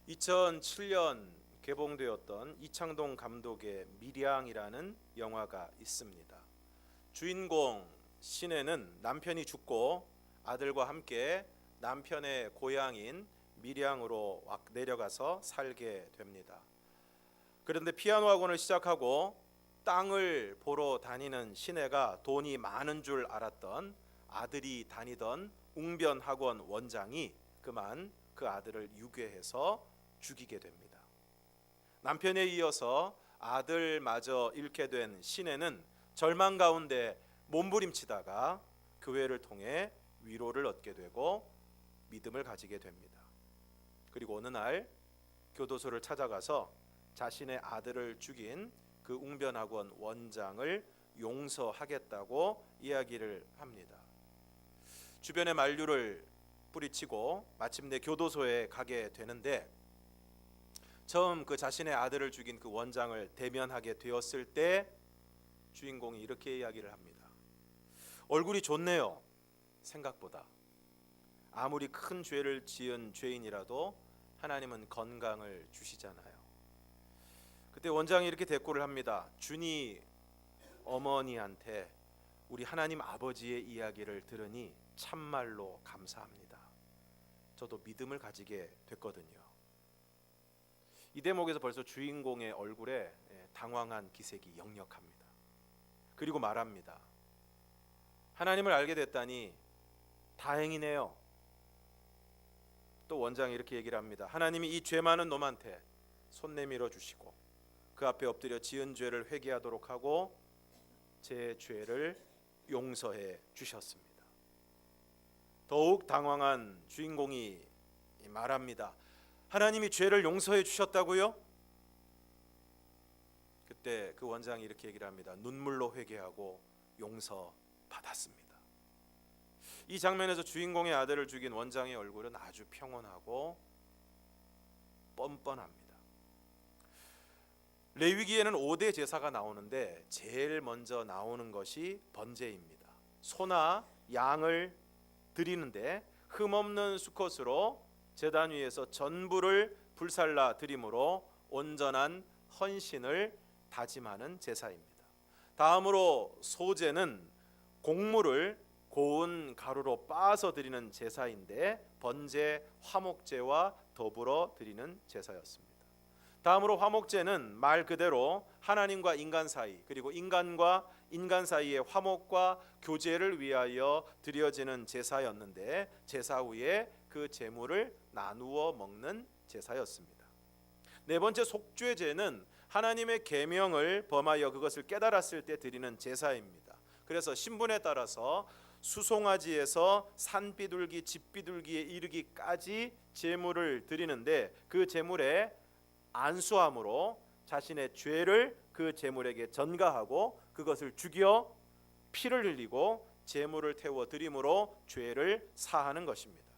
2007년 개봉되었던 이창동 감독의 밀양이라는 영화가 있습니다. 주인공 신혜는 남편이 죽고 아들과 함께 남편의 고향인 밀양으로 내려가서 살게 됩니다. 그런데 피아노 학원을 시작하고 땅을 보러 다니는 신혜가 돈이 많은 줄 알았던 아들이 다니던 웅변학원 원장이 그만 그 아들을 유괴해서 죽이게 됩니다. 남편에 이어서 아들마저 잃게 된 신혜는 절망 가운데 몸부림치다가 교회를 통해 위로를 얻게 되고 믿음을 가지게 됩니다. 그리고 어느 날 교도소를 찾아가서 자신의 아들을 죽인 그 웅변학원 원장을 용서하겠다고 이야기를 합니다. 주변의 만류를 뿌리치고 마침내 교도소에 가게 되는데, 처음 그 자신의 아들을 죽인 그 원장을 대면하게 되었을 때 주인공이 이렇게 이야기를 합니다. 얼굴이 좋네요. 생각보다. 아무리 큰 죄를 지은 죄인이라도 하나님은 건강을 주시잖아요. 그때 원장이 이렇게 대꾸를 합니다. 준이 어머니한테 우리 하나님 아버지의 이야기를 들으니 참말로 감사합니다. 저도 믿음을 가지게 됐거든요. 이 대목에서 벌써 주인공의 얼굴에 당황한 기색이 역력합니다. 그리고 말합니다. 하나님을 알게 됐다니 다행이네요. 또 원장이 이렇게 얘기를 합니다. 하나님이 이 죄 많은 놈한테 손 내밀어 주시고 그 앞에 엎드려 지은 죄를 회개하도록 하고 제 죄를 용서해 주셨습니다. 더욱 당황한 주인공이 말합니다. 하나님이 죄를 용서해 주셨다고요? 그때 그 원장이 이렇게 얘기를 합니다. 눈물로 회개하고 용서받았습니다. 이 장면에서 주인공의 아들을 죽인 원장의 얼굴은 아주 평온하고 뻔뻔합니다. 레위기에는 5대 제사가 나오는데 제일 먼저 나오는 것이 번제입니다. 소나 양을 드리는데 흠없는 수컷으로 제단 위에서 전부를 불살라 드림으로 온전한 헌신을 다짐하는 제사입니다. 다음으로 소제는 곡물을 고운 가루로 빻아서 드리는 제사인데 번제 화목제와 더불어 드리는 제사였습니다. 다음으로 화목제는 말 그대로 하나님과 인간 사이, 그리고 인간과 인간 사이의 화목과 교제를 위하여 드려지는 제사였는데 제사 후에 그 제물을 나누어 먹는 제사였습니다. 네 번째 속죄제는 하나님의 계명을 범하여 그것을 깨달았을 때 드리는 제사입니다. 그래서 신분에 따라서 수송아지에서 산비둘기, 집비둘기에 이르기까지 제물을 드리는데 그 제물에 안수함으로 자신의 죄를 그 제물에게 전가하고 그것을 죽여 피를 흘리고 제물을 태워 드림으로 죄를 사하는 것입니다.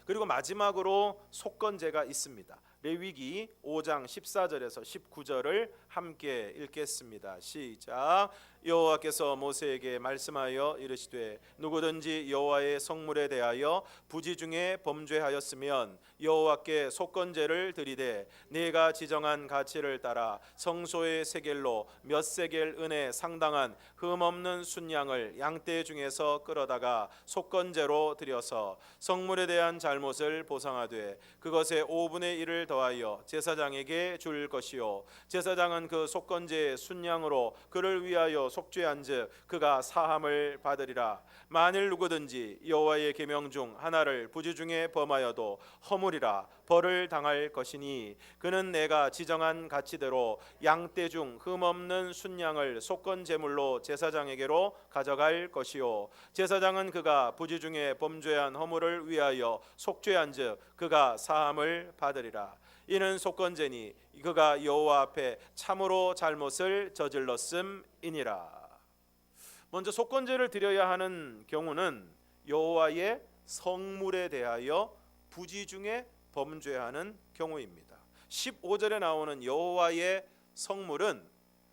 그리고 마지막으로 속건제가 있습니다. 레위기 5장 14절에서 19절을 함께 읽겠습니다. 시작. 여호와께서 모세에게 말씀하여 이르시되 누구든지 여호와의 성물에 대하여 부지 중에 범죄하였으면 여호와께 속건제를 드리되 네가 지정한 가치를 따라 성소의 세겔로 몇 세겔 은에 상당한 흠없는 순양을 양떼 중에서 끌어다가 속건제로 드려서 성물에 대한 잘못을 보상하되 그것의 5분의 1을 더하여 제사장에게 줄 것이요 제사장은 그 속건제의 순양으로 그를 위하여 속죄한즉 그가 사함을 받으리라. 만일 누구든지 여호와의 계명 중 하나를 부지 중에 범하여도 허물이라 벌을 당할 것이니 그는 내가 지정한 가치대로 양떼 중 흠없는 순양을 속건 제물로 제사장에게로 가져갈 것이요 제사장은 그가 부지 중에 범죄한 허물을 위하여 속죄한즉 그가 사함을 받으리라. 이는 속건제니 그가 여호와 앞에 참으로 잘못을 저질렀음이니라. 먼저 속건제를 드려야 하는 경우는 여호와의 성물에 대하여 부지 중에 범죄하는 경우입니다. 15절에 나오는 여호와의 성물은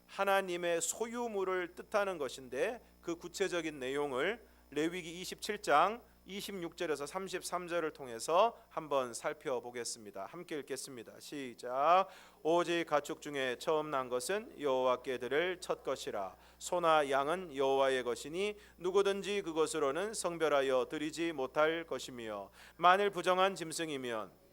하나님의 소유물을 뜻하는 것인데 그 구체적인 내용을 레위기 27장 26절에서 33절을 통해서 한번 살펴보겠습니다. 함께 읽겠습니다. 시작. 오직 가축 중에 처음 난 것은 여호와께 드릴 첫 것이라. 소나 양은 여호와의 것이니 누구든지 그것으로는 성별하여 드리지 못할 것이며, 만일 부정한 짐승이면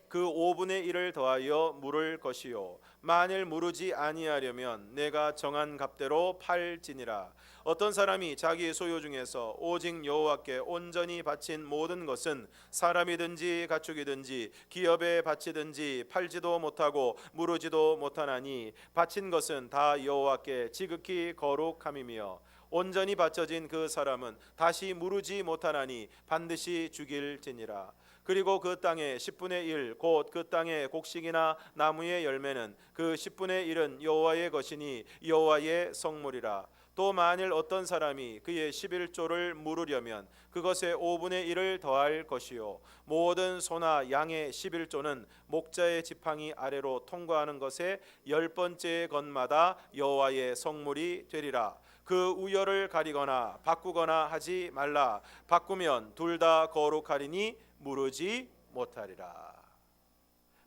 그 5분의 1을 더하여 물을 것이요, 만일 무르지 아니하려면 내가 정한 값대로 팔지니라. 어떤 사람이 자기 소유 중에서 오직 여호와께 온전히 바친 모든 것은 사람이든지 가축이든지 기업에 바치든지 팔지도 못하고 무르지도 못하나니 바친 것은 다 여호와께 지극히 거룩함이며, 온전히 바쳐진 그 사람은 다시 무르지 못하나니 반드시 죽일지니라. 그리고 그 땅의 10분의 1 곧 그 땅의 곡식이나 나무의 열매는 그 10분의 1은 여호와의 것이니 여호와의 성물이라. 또 만일 어떤 사람이 그의 11조를 물으려면 그것의 5분의 1을 더할 것이요, 모든 소나 양의 11조는 목자의 지팡이 아래로 통과하는 것의 10번째 것마다 여호와의 성물이 되리라. 그 우열을 가리거나 바꾸거나 하지 말라. 바꾸면 둘 다 거룩하리니 무르지 못하리라.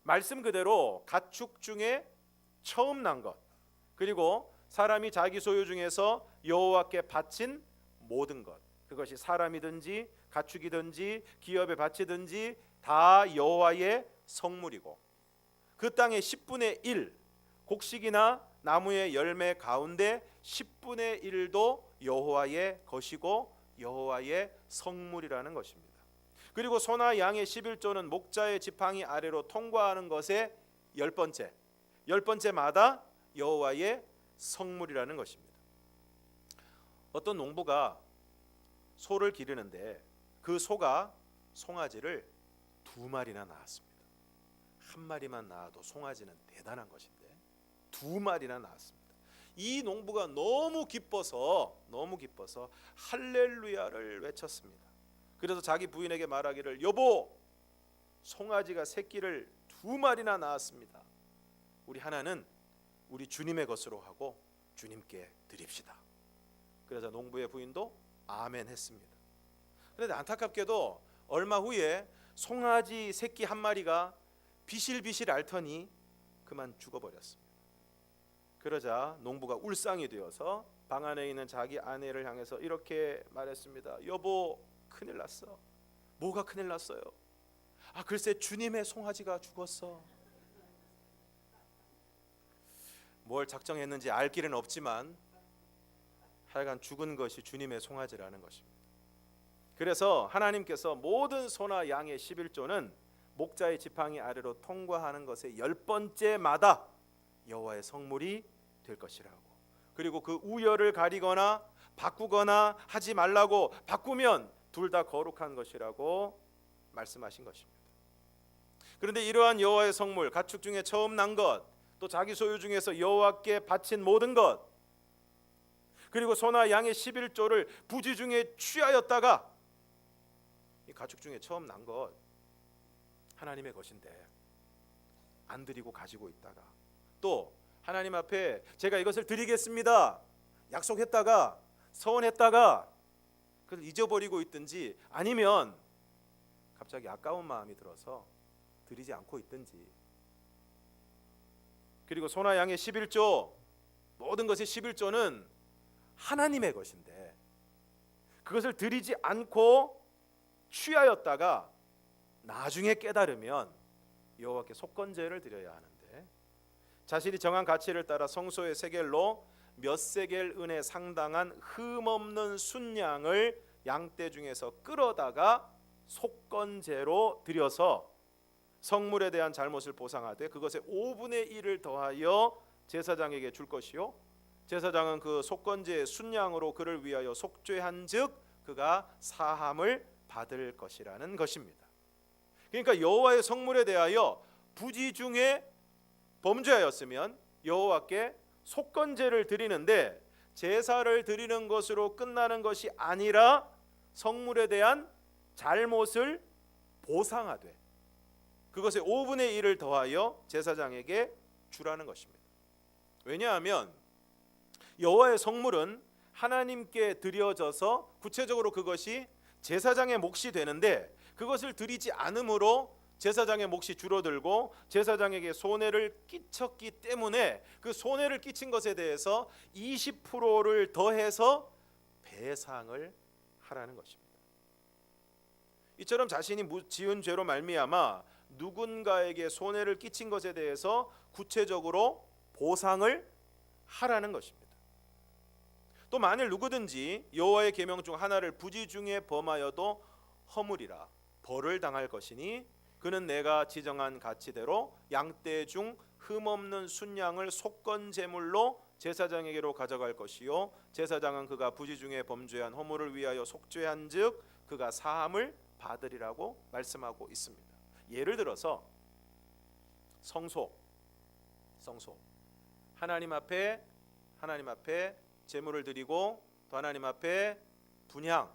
말씀 그대로 가축 중에 처음 난 것, 그리고 사람이 자기 소유 중에서 여호와께 바친 모든 것, 그것이 사람이든지 가축이든지 기업에 바치든지 다 여호와의 성물이고, 그 땅의 10분의 1 곡식이나 나무의 열매 가운데 10분의 1도 여호와의 것이고 여호와의 성물이라는 것입니다. 그리고 소나 양의 11조는 목자의 지팡이 아래로 통과하는 것의 10번째마다 여호와의 성물이라는 것입니다. 어떤 농부가 소를 기르는데 그 소가 송아지를 2마리나 낳았습니다. 한 마리만 낳아도 송아지는 대단한 것인데 2마리나 낳았습니다. 이 농부가 너무 기뻐서 할렐루야를 외쳤습니다. 그래서 자기 부인에게 말하기를, 여보, 송아지가 새끼를 2마리나 낳았습니다. 우리 하나는 우리 주님의 것으로 하고 주님께 드립시다. 그래서 농부의 부인도 아멘 했습니다. 그런데 안타깝게도 얼마 후에 송아지 새끼 한 마리가 비실비실 앓더니 그만 죽어버렸습니다. 그러자 농부가 울상이 되어서 방 안에 있는 자기 아내를 향해서 이렇게 말했습니다. 여보, 큰일 났어. 뭐가 큰일 났어요? 글쎄 주님의 송아지가 죽었어. 뭘 작정했는지 알 길은 없지만 하여간 죽은 것이 주님의 송아지라는 것입니다. 그래서 하나님께서 모든 소나 양의 11조는 목자의 지팡이 아래로 통과하는 것의 10번째마다 여호와의 성물이 될 것이라고, 그리고 그 우열을 가리거나 바꾸거나 하지 말라고, 바꾸면 둘 다 거룩한 것이라고 말씀하신 것입니다. 그런데 이러한 여호와의 성물, 가축 중에 처음 난 것, 또 자기 소유 중에서 여호와께 바친 모든 것, 그리고 소나 양의 11조를 부지 중에 취하였다가, 이 가축 중에 처음 난 것 하나님의 것인데 안 드리고 가지고 있다가, 또 하나님 앞에 제가 이것을 드리겠습니다 약속했다가 서원했다가 그걸 잊어버리고 있든지, 아니면 갑자기 아까운 마음이 들어서 드리지 않고 있든지. 그리고 소나 양의 11조, 모든 것의 11조는 하나님의 것인데 그것을 드리지 않고 취하였다가 나중에 깨달으면 여호와께 속건제를 드려야 하는데, 자신이 정한 가치를 따라 성소의 세겔로 몇 세겔 은에 상당한 흠없는 순양을 양떼 중에서 끌어다가 속건제로 드려서 성물에 대한 잘못을 보상하되 그것의 5분의 1을 더하여 제사장에게 줄 것이요, 제사장은 그 속건제의 순양으로 그를 위하여 속죄한즉 그가 사함을 받을 것이라는 것입니다. 그러니까 여호와의 성물에 대하여 부지 중에 범죄하였으면 여호와께 속건제를 드리는데, 제사를 드리는 것으로 끝나는 것이 아니라 성물에 대한 잘못을 보상하되 그것의 5분의 1을 더하여 제사장에게 주라는 것입니다. 왜냐하면 여호와의 성물은 하나님께 드려져서 구체적으로 그것이 제사장의 몫이 되는데 그것을 드리지 않음으로 제사장의 몫이 줄어들고 제사장에게 손해를 끼쳤기 때문에 그 손해를 끼친 것에 대해서 20%를 더해서 배상을 하라는 것입니다. 이처럼 자신이 지은 죄로 말미암아 누군가에게 손해를 끼친 것에 대해서 구체적으로 보상을 하라는 것입니다. 또 만일 누구든지 여호와의 계명 중 하나를 부지 중에 범하여도 허물이라 벌을 당할 것이니 그는 내가 지정한 가치대로 양떼 중 흠없는 순양을 속건 제물로 제사장에게로 가져갈 것이요 제사장은 그가 부지 중에 범죄한 허물을 위하여 속죄한즉 그가 사함을 받으리라고 말씀하고 있습니다. 예를 들어서 성소 하나님 앞에 제물을 드리고 또 하나님 앞에 분향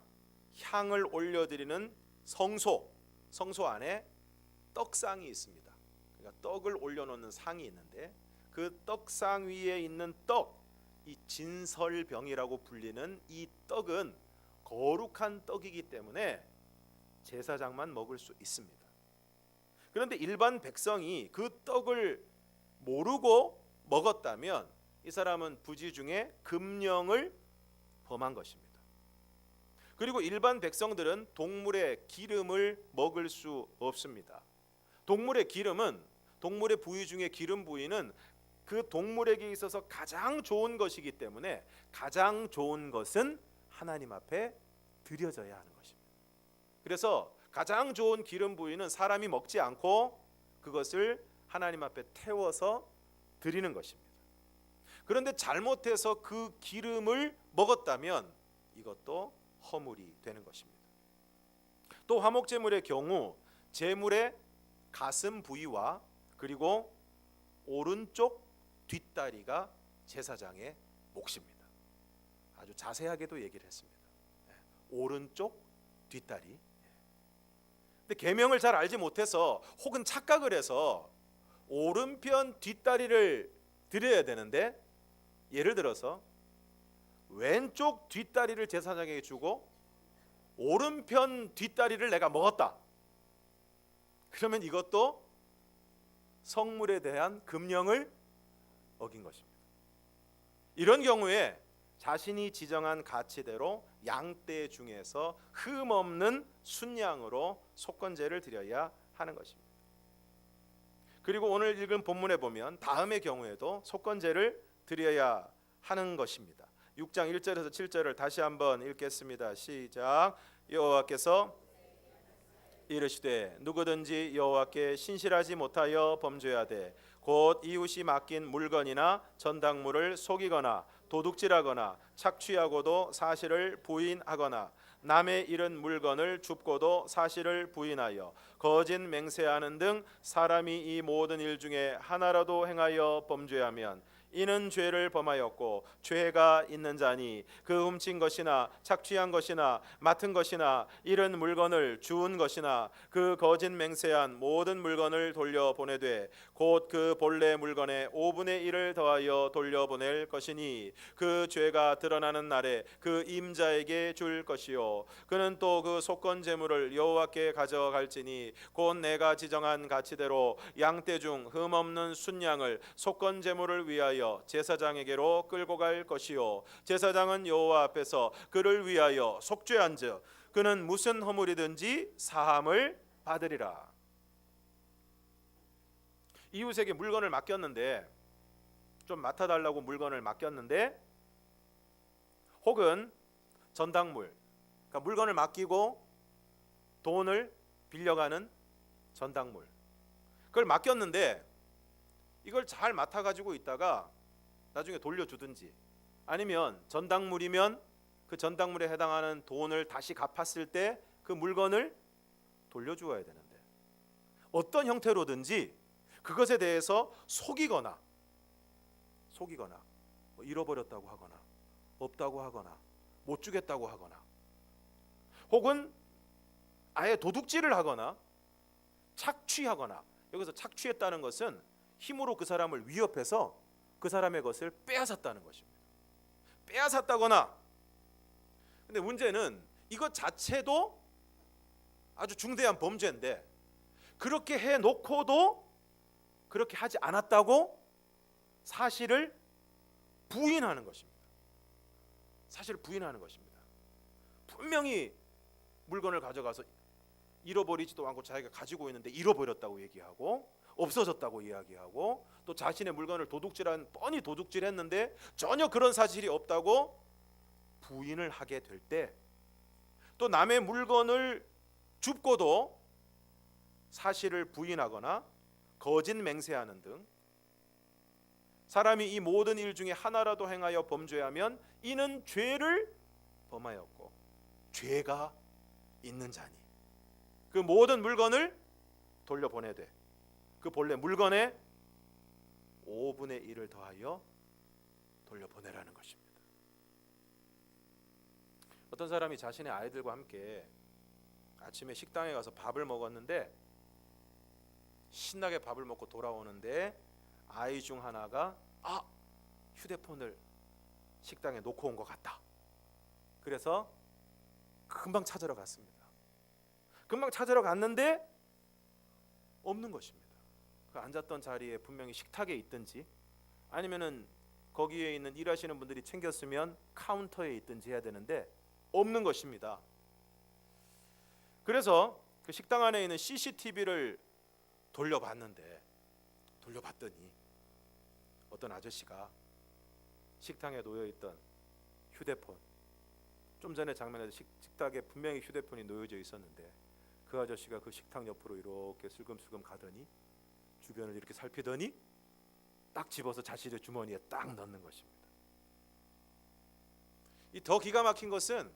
향을 올려드리는 성소 안에 떡상이 있습니다. 그러니까 떡을 올려놓는 상이 있는데 그 떡상 위에 있는 떡, 이 진설병이라고 불리는 이 떡은 거룩한 떡이기 때문에 제사장만 먹을 수 있습니다. 그런데 일반 백성이 그 떡을 모르고 먹었다면 이 사람은 부지 중에 금령을 범한 것입니다. 그리고 일반 백성들은 동물의 기름을 먹을 수 없습니다. 동물의 부위 중에 기름 부위는 그 동물에게 있어서 가장 좋은 것이기 때문에 가장 좋은 것은 하나님 앞에 드려져야 하는 것입니다. 그래서 가장 좋은 기름 부위는 사람이 먹지 않고 그것을 하나님 앞에 태워서 드리는 것입니다. 그런데 잘못해서 그 기름을 먹었다면 이것도 허물이 되는 것입니다. 또 화목제물의 경우 제물의 가슴 부위와 그리고 오른쪽 뒷다리가 제사장의 몫입니다. 아주 자세하게도 얘기를 했습니다. 오른쪽 뒷다리. 근데 계명을 잘 알지 못해서 혹은 착각을 해서 오른편 뒷다리를 드려야 되는데 예를 들어서 왼쪽 뒷다리를 제사장에게 주고 오른편 뒷다리를 내가 먹었다. 그러면 이것도 성물에 대한 금령을 어긴 것입니다. 이런 경우에 자신이 지정한 가치대로 양떼 중에서 흠없는 순양으로 속건제를 드려야 하는 것입니다. 그리고 오늘 읽은 본문에 보면 다음의 경우에도 속건제를 드려야 하는 것입니다. 6장 1절에서 7절을 다시 한번 읽겠습니다. 시작. 여호와께서 이르시되 누구든지 여호와께 신실하지 못하여 범죄하되 곧 이웃이 맡긴 물건이나 전당물을 속이거나 도둑질하거나 착취하고도 사실을 부인하거나 남의 잃은 물건을 줍고도 사실을 부인하여 거짓 맹세하는 등 사람이 이 모든 일 중에 하나라도 행하여 범죄하면 이는 죄를 범하였고 죄가 있는 자니 그 훔친 것이나 착취한 것이나 맡은 것이나 잃은 물건을 주운 것이나 그 거짓 맹세한 모든 물건을 돌려보내되 곧 그 본래 물건의 5분의 1을 더하여 돌려보낼 것이니 그 죄가 드러나는 날에 그 임자에게 줄 것이요 그는 또 그 속건 제물을 여호와께 가져갈지니 곧 내가 지정한 가치대로 양떼 중 흠없는 순양을 속건 제물을 위하여 제사장에게로 끌고 갈 것이요 제사장은 여호와 앞에서 그를 위하여 속죄한즉 그는 무슨 허물이든지 사함을 받으리라. 이웃에게 물건을 맡겼는데 좀 맡아달라고 물건을 맡겼는데 혹은 전당물, 그러니까 물건을 맡기고 돈을 빌려가는 전당물, 그걸 맡겼는데 이걸 잘 맡아가지고 있다가 나중에 돌려주든지 아니면 전당물이면 그 전당물에 해당하는 돈을 다시 갚았을 때 그 물건을 돌려주어야 되는데 어떤 형태로든지 그것에 대해서 속이거나 뭐 잃어버렸다고 하거나 없다고 하거나 못 주겠다고 하거나 혹은 아예 도둑질을 하거나 착취하거나, 여기서 착취했다는 것은 힘으로 그 사람을 위협해서 그 사람의 것을 빼앗았다는 것입니다. 빼앗았다거나. 근데 문제는 이것 자체도 아주 중대한 범죄인데 그렇게 해놓고도 그렇게 하지 않았다고 사실을 부인하는 것입니다. 사실을 부인하는 것입니다. 분명히 물건을 가져가서 잃어버리지도 않고 자기가 가지고 있는데 잃어버렸다고 얘기하고 없어졌다고 이야기하고 또 자신의 물건을 뻔히 도둑질했는데 전혀 그런 사실이 없다고 부인을 하게 될 때, 또 남의 물건을 줍고도 사실을 부인하거나 거짓 맹세하는 등 사람이 이 모든 일 중에 하나라도 행하여 범죄하면 이는 죄를 범하였고 죄가 있는 자니 그 모든 물건을 돌려보내되 그 본래 물건의 5분의 1을 더하여 돌려보내라는 것입니다. 어떤 사람이 자신의 아이들과 함께 아침에 식당에 가서 밥을 먹었는데 신나게 밥을 먹고 돌아오는데 아이 중 하나가 휴대폰을 식당에 놓고 온 것 같다. 그래서 금방 찾으러 갔습니다. 금방 찾으러 갔는데 없는 것입니다. 그 앉았던 자리에 분명히 식탁에 있든지 아니면은 거기에 있는 일하시는 분들이 챙겼으면 카운터에 있든지 해야 되는데 없는 것입니다. 그래서 그 식당 안에 있는 CCTV를 돌려봤더니 어떤 아저씨가 식탁에 놓여있던 휴대폰, 좀 전에 장면에서 식탁에 분명히 휴대폰이 놓여져 있었는데 그 아저씨가 그 식탁 옆으로 이렇게 슬금슬금 가더니 주변을 이렇게 살피더니 딱 집어서 자신의 주머니에 딱 넣는 것입니다. 이 더 기가 막힌 것은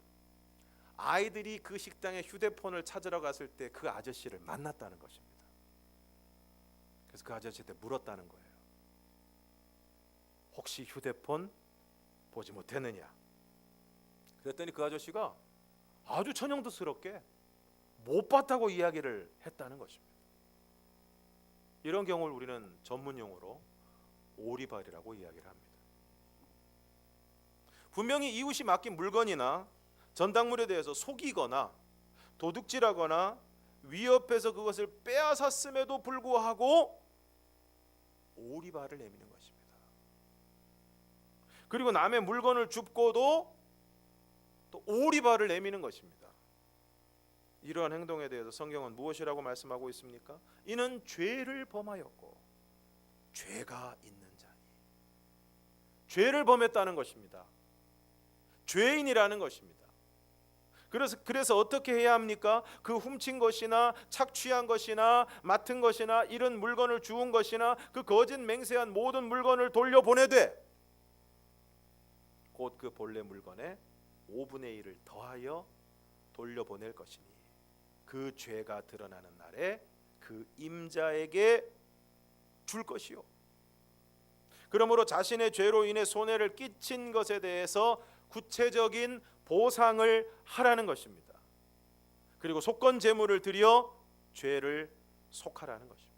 아이들이 그 식당에 휴대폰을 찾으러 갔을 때 그 아저씨를 만났다는 것입니다. 그래서 그 아저씨한테 물었다는 거예요. 혹시 휴대폰 보지 못했느냐? 그랬더니 그 아저씨가 아주 천연두스럽게 못 봤다고 이야기를 했다는 것입니다. 이런 경우를 우리는 전문 용어로 오리발이라고 이야기를 합니다. 분명히 이웃이 맡긴 물건이나 전당물에 대해서 속이거나 도둑질하거나 위협해서 그것을 빼앗았음에도 불구하고 오리발을 내미는 것입니다. 그리고 남의 물건을 줍고도 또 오리발을 내미는 것입니다. 이러한 행동에 대해서 성경은 무엇이라고 말씀하고 있습니까? 이는 죄를 범하였고 죄가 있는 자니. 죄를 범했다는 것입니다. 죄인이라는 것입니다. 그래서 어떻게 해야 합니까? 그 훔친 것이나 착취한 것이나 맡은 것이나 이런 물건을 주운 것이나 그 거짓 맹세한 모든 물건을 돌려보내되 곧 그 본래 물건의 5분의 1을 더하여 돌려보낼 것이니 그 죄가 드러나는 날에 그 임자에게 줄 것이요. 그러므로 자신의 죄로 인해 손해를 끼친 것에 대해서 구체적인 보상을 하라는 것입니다. 그리고 속건 제물을 드려 죄를 속하라는 것입니다.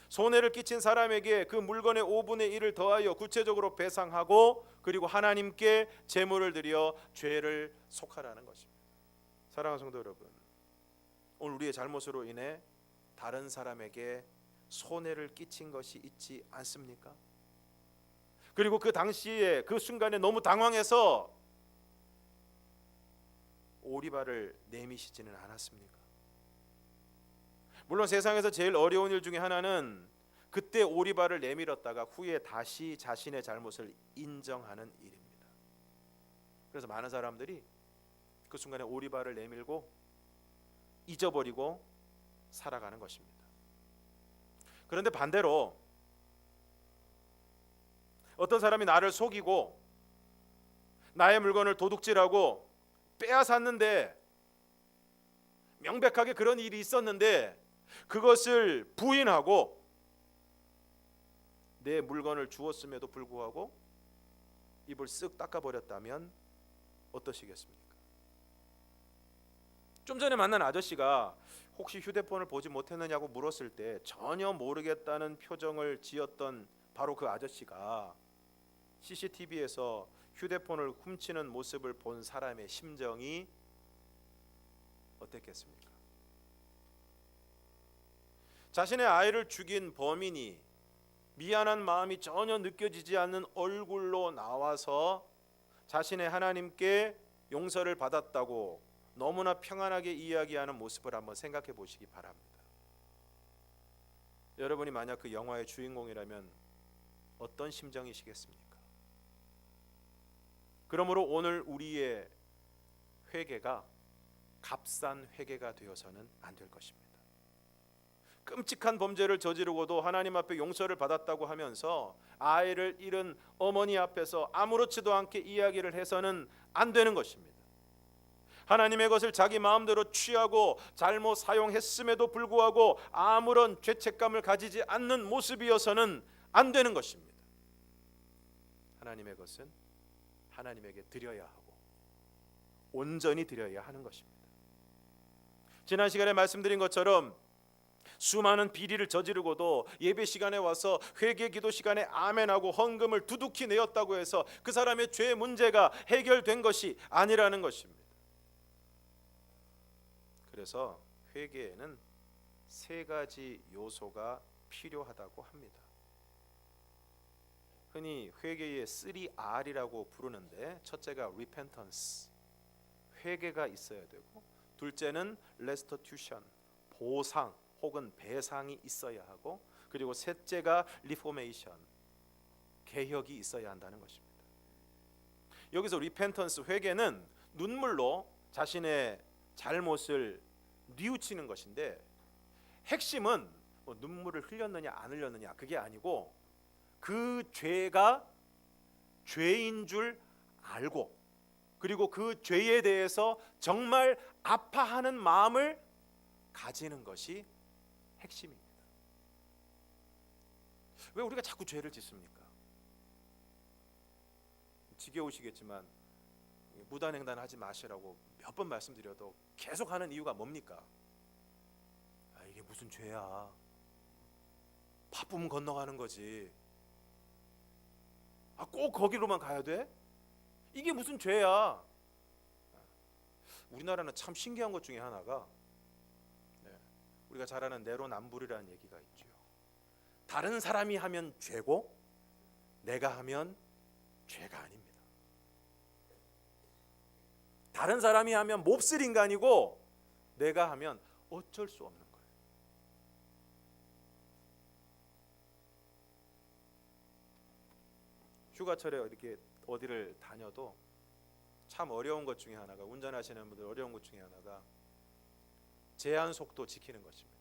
손해를 끼친 사람에게 그 물건의 5분의 1을 더하여 구체적으로 배상하고 그리고 하나님께 제물을 드려 죄를 속하라는 것입니다. 사랑하는 성도 여러분, 오늘 우리의 잘못으로 인해 다른 사람에게 손해를 끼친 것이 있지 않습니까? 그리고 그 당시에 그 순간에 너무 당황해서 오리발을 내미시지는 않았습니까? 물론 세상에서 제일 어려운 일 중에 하나는 그때 오리발을 내밀었다가 후에 다시 자신의 잘못을 인정하는 일입니다. 그래서 많은 사람들이 그 순간에 오리발을 내밀고 잊어버리고 살아가는 것입니다. 그런데 반대로 어떤 사람이 나를 속이고 나의 물건을 도둑질하고 빼앗았는데 명백하게 그런 일이 있었는데 그것을 부인하고 내 물건을 주었음에도 불구하고 입을 쓱 닦아버렸다면 어떠시겠습니까? 좀 전에 만난 아저씨가 혹시 휴대폰을 보지 못했느냐고 물었을 때 전혀 모르겠다는 표정을 지었던 바로 그 아저씨가 CCTV에서 휴대폰을 훔치는 모습을 본 사람의 심정이 어땠겠습니까? 자신의 아이를 죽인 범인이 미안한 마음이 전혀 느껴지지 않는 얼굴로 나와서 자신의 하나님께 용서를 받았다고 너무나 평안하게 이야기하는 모습을 한번 생각해 보시기 바랍니다. 여러분이 만약 그 영화의 주인공이라면 어떤 심정이시겠습니까? 그러므로 오늘 우리의 회개가 값싼 회개가 되어서는 안 될 것입니다. 끔찍한 범죄를 저지르고도 하나님 앞에 용서를 받았다고 하면서 아이를 잃은 어머니 앞에서 아무렇지도 않게 이야기를 해서는 안 되는 것입니다. 하나님의 것을 자기 마음대로 취하고 잘못 사용했음에도 불구하고 아무런 죄책감을 가지지 않는 모습이어서는 안 되는 것입니다. 하나님의 것은 하나님에게 드려야 하고 온전히 드려야 하는 것입니다. 지난 시간에 말씀드린 것처럼 수많은 비리를 저지르고도 예배 시간에 와서 회개 기도 시간에 아멘하고 헌금을 두둑히 내었다고 해서 그 사람의 죄 문제가 해결된 것이 아니라는 것입니다. 그래서 회개에는 세 가지 요소가 필요하다고 합니다. 흔히 회개의 3R이라고 부르는데 첫째가 repentance, 회개가 있어야 되고, 둘째는 restitution, 보상 혹은 배상이 있어야 하고, 그리고 셋째가 reformation, 개혁이 있어야 한다는 것입니다. 여기서 repentance, 회개는 눈물로 자신의 잘못을 뉘우치는 것인데, 핵심은 눈물을 흘렸느냐 안 흘렸느냐 그게 아니고 그 죄가 죄인 줄 알고, 그리고 그 죄에 대해서 정말 아파하는 마음을 가지는 것이 핵심입니다. 왜 우리가 자꾸 죄를 짓습니까? 지겨우시겠지만 무단횡단 하지 마시라고 몇 번 말씀드려도 계속 하는 이유가 뭡니까? 이게 무슨 죄야? 바쁘면 건너가는 거지. 꼭 거기로만 가야 돼? 이게 무슨 죄야? 우리나라는 참 신기한 것 중에 하나가, 우리가 잘 아는 내로남불이라는 얘기가 있죠. 다른 사람이 하면 죄고 내가 하면 죄가 아닙니다. 다른 사람이 하면 몹쓸 인간이고 내가 하면 어쩔 수 없는 거예요. 휴가철에 이렇게 어디를 다녀도 참 어려운 것 중에 하나가, 운전하시는 분들 어려운 것 중에 하나가 제한 속도 지키는 것입니다.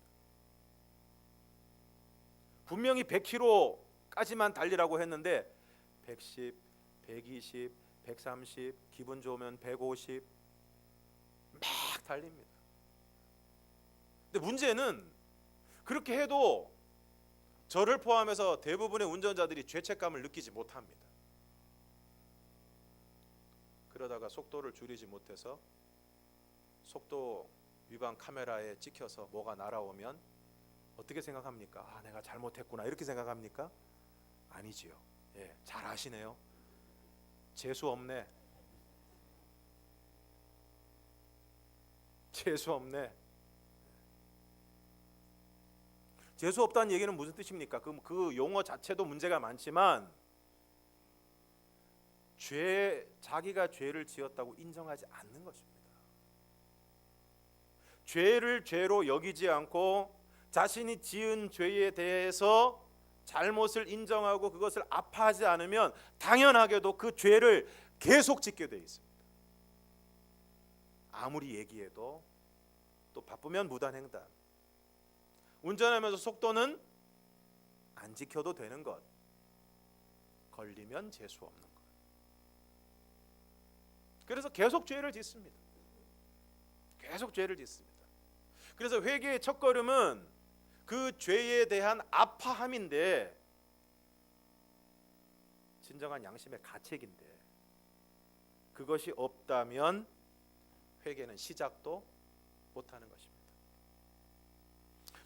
분명히 100km까지만 달리라고 했는데 110, 120, 130, 기분 좋으면 150 막 달립니다. 근데 문제는 그렇게 해도 저를 포함해서 대부분의 운전자들이 죄책감을 느끼지 못합니다. 그러다가 속도를 줄이지 못해서 속도 위반 카메라에 찍혀서 뭐가 날아오면 어떻게 생각합니까? 내가 잘못했구나 이렇게 생각합니까? 아니지요. 잘 아시네요. 재수 없네. 재수 없네. 재수 없다는 얘기는 무슨 뜻입니까? 그 용어 자체도 문제가 많지만 자기가 죄를 지었다고 인정하지 않는 것입니다. 죄를 죄로 여기지 않고 자신이 지은 죄에 대해서 잘못을 인정하고 그것을 아파하지 않으면 당연하게도 그 죄를 계속 짓게 돼 있습니다. 아무리 얘기해도, 또 바쁘면 무단횡단, 운전하면서 속도는 안 지켜도 되는 것, 걸리면 재수 없는 것. 그래서 계속 죄를 짓습니다. 계속 죄를 짓습니다. 그래서 회개의 첫걸음은 그 죄에 대한 아파함인데, 진정한 양심의 가책인데, 그것이 없다면 회개는 시작도 못하는 것입니다.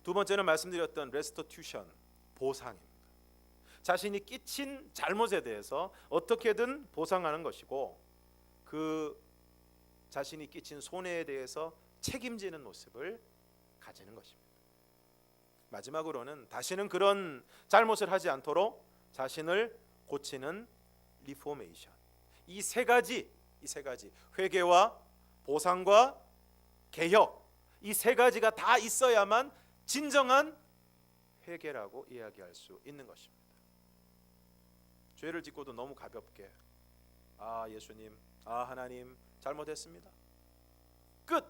두 번째는 말씀드렸던 restitution, 보상입니다. 자신이 끼친 잘못에 대해서 어떻게든 보상하는 것이고, 그 자신이 끼친 손해에 대해서 책임지는 모습을 가지는 것입니다. 마지막으로는 다시는 그런 잘못을 하지 않도록 자신을 고치는 리포메이션. 이 세 가지 회개와 보상과 개혁, 이 세 가지가 다 있어야만 진정한 회개라고 이야기할 수 있는 것입니다. 죄를 짓고도 너무 가볍게 예수님, 하나님 잘못했습니다, 끝.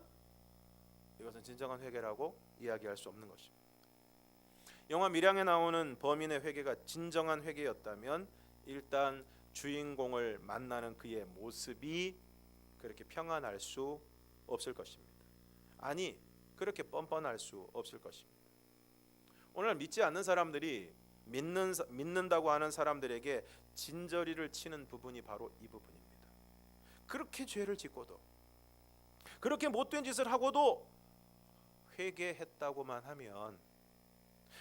이것은 진정한 회개라고 이야기할 수 없는 것입니다. 영화 밀양에 나오는 범인의 회개가 진정한 회개였다면 일단 주인공을 만나는 그의 모습이 그렇게 평안할 수 없을 것입니다. 아니, 그렇게 뻔뻔할 수 없을 것입니다. 오늘 믿지 않는 사람들이 믿는다고 하는 사람들에게 진저리를 치는 부분이 바로 이 부분입니다. 그렇게 죄를 짓고도, 그렇게 못된 짓을 하고도 회개했다고만 하면,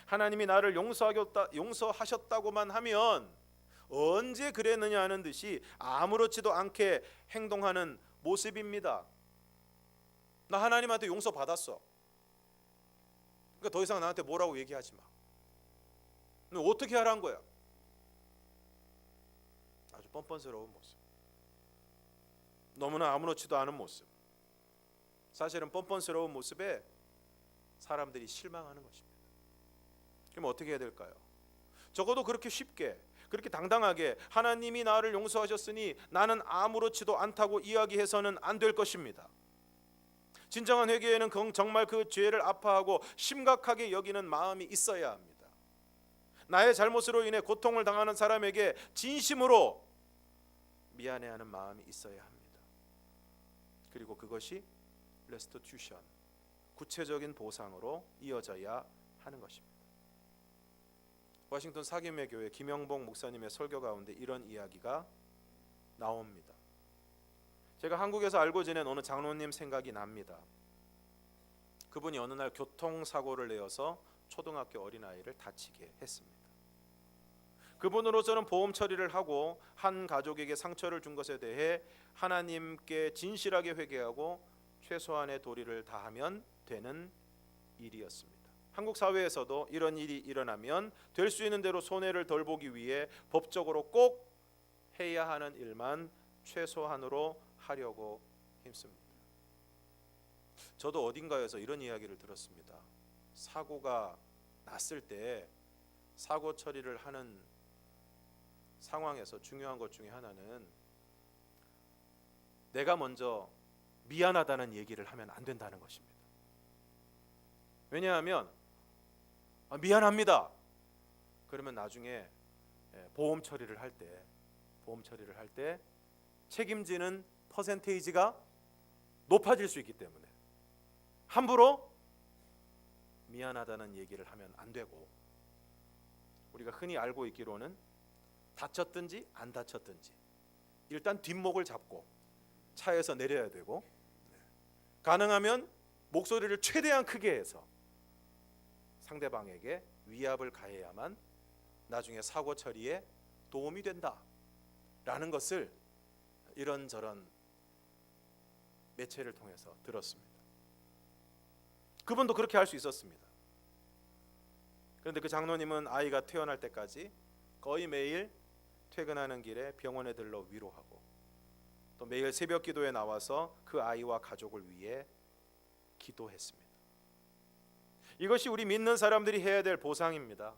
하나님이 나를 용서하셨다고만 하면 언제 그랬느냐 하는 듯이 아무렇지도 않게 행동하는 모습입니다. 나 하나님한테 용서받았어, 그러니까 더 이상 나한테 뭐라고 얘기하지 마. 너 어떻게 하라는 거야? 아주 뻔뻔스러운 모습, 너무나 아무렇지도 않은 모습. 사실은 뻔뻔스러운 모습에 사람들이 실망하는 것입니다. 그럼 어떻게 해야 될까요? 적어도 그렇게 쉽게, 그렇게 당당하게 하나님이 나를 용서하셨으니 나는 아무렇지도 않다고 이야기해서는 안 될 것입니다. 진정한 회개에는 정말 그 죄를 아파하고 심각하게 여기는 마음이 있어야 합니다. 나의 잘못으로 인해 고통을 당하는 사람에게 진심으로 미안해하는 마음이 있어야 합니다. 그리고 그것이 레스토튜션, 구체적인 보상으로 이어져야 하는 것입니다. 워싱턴 사김회 교회 김영봉 목사님의 설교 가운데 이런 이야기가 나옵니다. 제가 한국에서 알고 지낸 어느 장로님 생각이 납니다. 그분이 어느 날 교통사고를 내어서 초등학교 어린아이를 다치게 했습니다. 그분으로서는 보험 처리를 하고 한 가족에게 상처를 준 것에 대해 하나님께 진실하게 회개하고 최소한의 도리를 다하면 되는 일이었습니다. 한국 사회에서도 이런 일이 일어나면 될 수 있는 대로 손해를 덜 보기 위해 법적으로 꼭 해야 하는 일만 최소한으로 하려고 힘씁니다. 저도 어딘가에서 이런 이야기를 들었습니다. 사고가 났을 때 사고 처리를 하는 상황에서 중요한 것 중에 하나는 내가 먼저 미안하다는 얘기를 하면 안 된다는 것입니다. 왜냐하면 미안합니다, 그러면 나중에 보험 처리를 할 때 책임지는 퍼센테이지가 높아질 수 있기 때문에 함부로 미안하다는 얘기를 하면 안 되고, 우리가 흔히 알고 있기로는 다쳤든지 안 다쳤든지 일단 뒷목을 잡고 차에서 내려야 되고, 가능하면 목소리를 최대한 크게 해서 상대방에게 위압을 가해야만 나중에 사고 처리에 도움이 된다라는 것을 이런저런 매체를 통해서 들었습니다. 그분도 그렇게 할 수 있었습니다. 그런데 그 장로님은 아이가 태어날 때까지 거의 매일 퇴근하는 길에 병원에 들러 위로하고, 또 매일 새벽 기도에 나와서 그 아이와 가족을 위해 기도했습니다. 이것이 우리 믿는 사람들이 해야 될 보상입니다.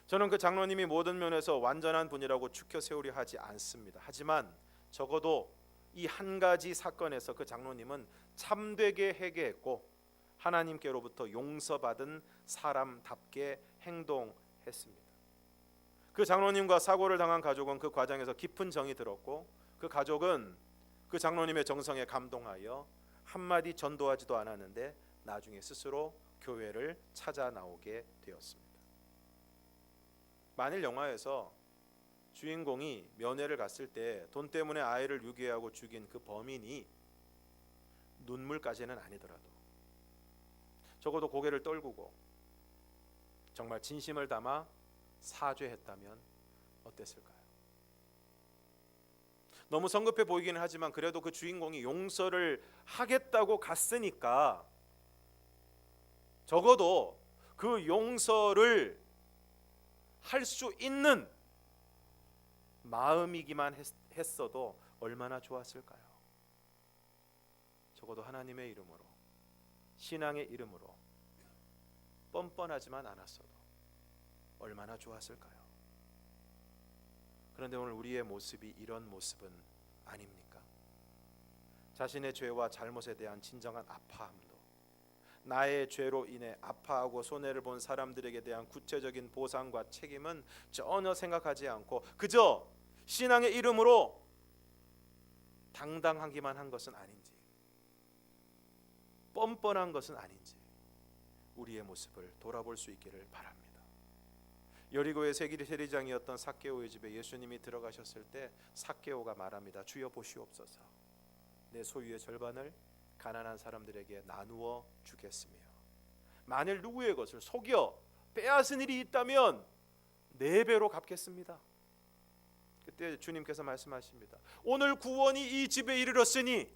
저는 그 장로님이 모든 면에서 완전한 분이라고 추켜 세우려 하지 않습니다. 하지만 적어도 이 한 가지 사건에서 그 장로님은 참되게 회개했고 하나님께로부터 용서받은 사람답게 행동했습니다. 그 장로님과 사고를 당한 가족은 그 과정에서 깊은 정이 들었고, 그 가족은 그 장로님의 정성에 감동하여 한마디 전도하지도 않았는데 나중에 스스로 교회를 찾아 나오게 되었습니다. 만일 영화에서 주인공이 면회를 갔을 때 돈 때문에 아이를 유괴하고 죽인 그 범인이 눈물까지는 아니더라도 적어도 고개를 떨구고 정말 진심을 담아 사죄했다면 어땠을까요? 너무 성급해 보이기는 하지만 그래도 그 주인공이 용서를 하겠다고 갔으니까 적어도 그 용서를 할 수 있는 마음이기만 했어도 얼마나 좋았을까요? 적어도 하나님의 이름으로, 신앙의 이름으로 뻔뻔하지만 않았어도 얼마나 좋았을까요? 그런데 오늘 우리의 모습이 이런 모습은 아닙니까? 자신의 죄와 잘못에 대한 진정한 아파함도, 나의 죄로 인해 아파하고 손해를 본 사람들에게 대한 구체적인 보상과 책임은 전혀 생각하지 않고 그저 신앙의 이름으로 당당하기만 한 것은 아닌지, 뻔뻔한 것은 아닌지 우리의 모습을 돌아볼 수 있기를 바랍니다. 여리고의 세리장이었던 삭개오의 집에 예수님이 들어가셨을 때 삭개오가 말합니다. 주여 보시옵소서, 내 소유의 절반을 가난한 사람들에게 나누어 주겠으며 만일 누구의 것을 속여 빼앗은 일이 있다면 4배로 갚겠습니다. 그때 주님께서 말씀하십니다. 오늘 구원이 이 집에 이르렀으니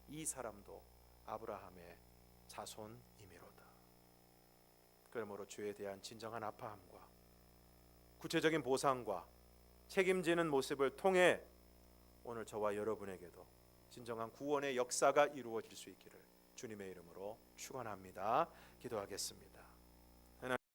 이 사람도 아브라함의 자손이미로다. 그러므로 죄에 대한 진정한 아파함과 구체적인 보상과 책임지는 모습을 통해 오늘 저와 여러분에게도 진정한 구원의 역사가 이루어질 수 있기를 주님의 이름으로 축원합니다. 기도하겠습니다.